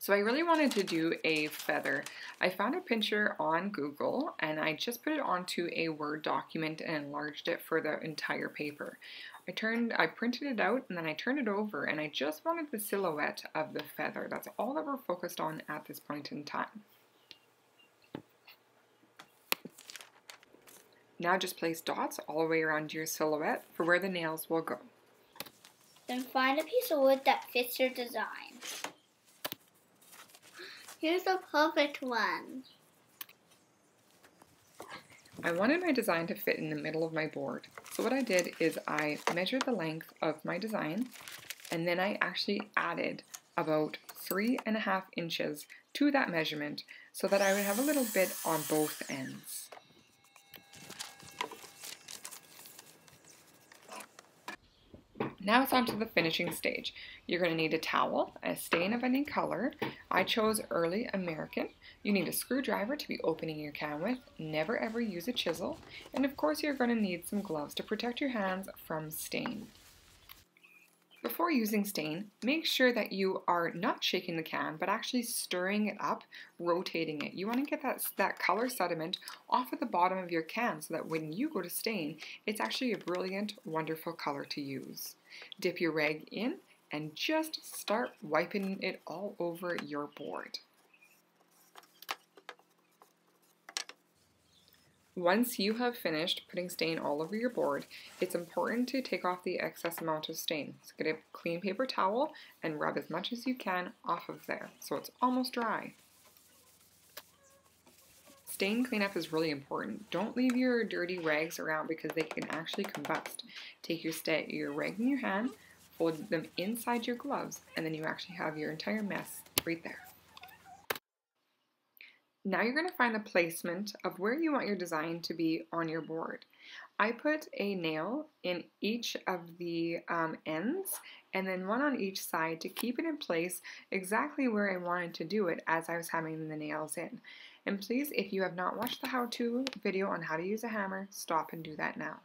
So I really wanted to do a feather. I found a picture on Google and I just put it onto a Word document and enlarged it for the entire paper. I printed it out and then I turned it over and I just wanted the silhouette of the feather. That's all that we're focused on at this point in time. Now just place dots all the way around your silhouette for where the nails will go. Then find a piece of wood that fits your design. Here's a perfect one. I wanted my design to fit in the middle of my board. So what I did is I measured the length of my design and then I actually added about 3.5 inches to that measurement so that I would have a little bit on both ends. Now it's on to the finishing stage. You're going to need a towel, a stain of any color. I chose Early American. You need a screwdriver to be opening your can with. Never ever use a chisel. And of course you're going to need some gloves to protect your hands from stain. Before using stain, make sure that you are not shaking the can, but actually stirring it up, rotating it. You want to get that color sediment off of the bottom of your can so that when you go to stain, it's actually a brilliant, wonderful color to use. Dip your rag in and just start wiping it all over your board. Once you have finished putting stain all over your board, it's important to take off the excess amount of stain. So get a clean paper towel and rub as much as you can off of there so it's almost dry. Stain cleanup is really important. Don't leave your dirty rags around because they can actually combust. Take your rag in your hand, fold them inside your gloves, and then you actually have your entire mess right there. Now you're going to find the placement of where you want your design to be on your board. I put a nail in each of the ends and then one on each side to keep it in place exactly where I wanted to do it as I was hammering the nails in. And please, if you have not watched the how-to video on how to use a hammer, stop and do that now.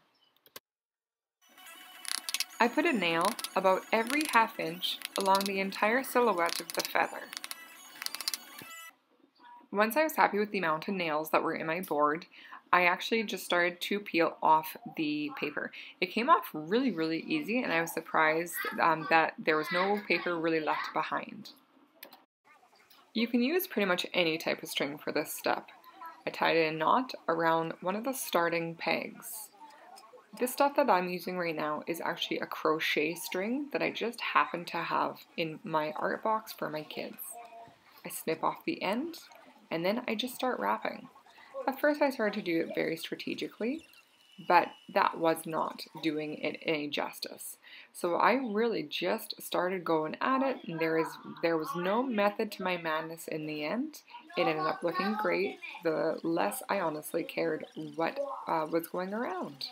I put a nail about every ½ inch along the entire silhouette of the feather. Once I was happy with the amount of nails that were in my board, I actually just started to peel off the paper. It came off really, really easy and I was surprised that there was no paper really left behind. You can use pretty much any type of string for this step. I tied a knot around one of the starting pegs. This stuff that I'm using right now is actually a crochet string that I just happen to have in my art box for my kids. I snip off the end and then I just start wrapping. At first I started to do it very strategically, but that was not doing it any justice. So I really just started going at it and there was no method to my madness in the end. It ended up looking great, the less I honestly cared what was going around.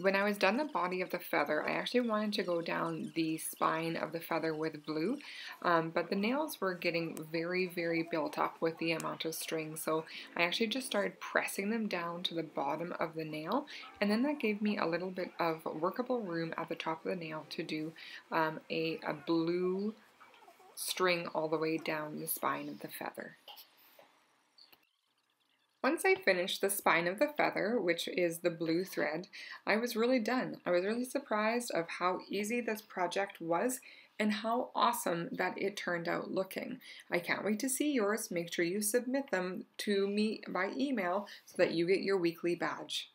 When I was done the body of the feather, I actually wanted to go down the spine of the feather with blue, but the nails were getting very, very built up with the amount of string, so I actually just started pressing them down to the bottom of the nail, and then that gave me a little bit of workable room at the top of the nail to do a blue string all the way down the spine of the feather. Once I finished the spine of the feather, which is the blue thread, I was really done. I was really surprised of how easy this project was and how awesome that it turned out looking. I can't wait to see yours. Make sure you submit them to me by email so that you get your weekly badge.